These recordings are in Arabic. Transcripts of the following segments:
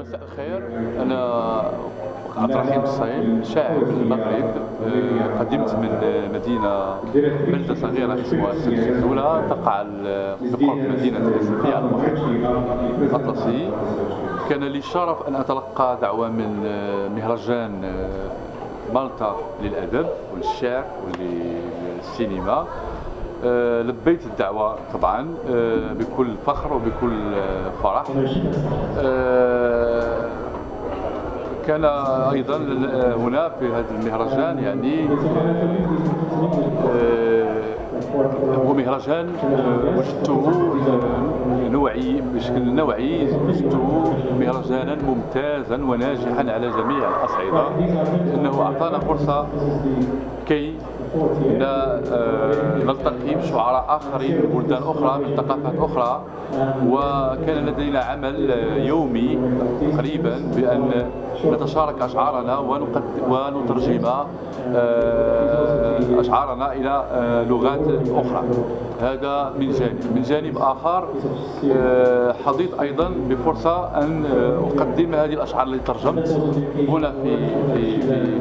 مساء الخير. أنا عبد الرحيم الصايم، شاعر من المغرب. قدمت من بلدة صغيرة اسمها سلسلة تقع بقرب مدينة إسفيا على المحيط الأطلسي. كان لي الشرف أن أتلقى دعوة من مهرجان مالطا للأدب وللشعر وللسينما. لبيت الدعوة طبعا بكل فخر وبكل فرح. كان أيضا هنا في هذا المهرجان يعني هو مهرجان وجدته نوعي بشكل نوعي، وجدته مهرجانا ممتازا وناجحا على جميع الأصعدة، لأنه أعطانا فرصة كي نلتقي بشعراء آخرين من بلدان أخرى من ثقافات أخرى. وكان لدينا عمل يومي تقريبا بأن نتشارك أشعارنا ونترجم أشعارنا إلى لغات أخرى. هذا من جانب. من جانب آخر حظيت أيضا بفرصة أن أقدم هذه الأشعار التي ترجمت هنا في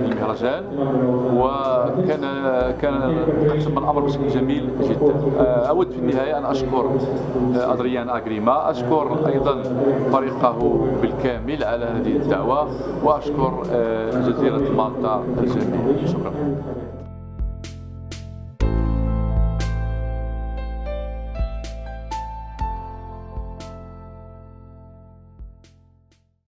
المهرجان، وكان قد تم الأمر بشكل جميل جدا. أود في النهاية أن أشكر أدريان أغريما، أشكر أيضا فريقه بالكامل على هذه الدعوة، وأشكر جزيرة مالطا الجميلة. شكرا.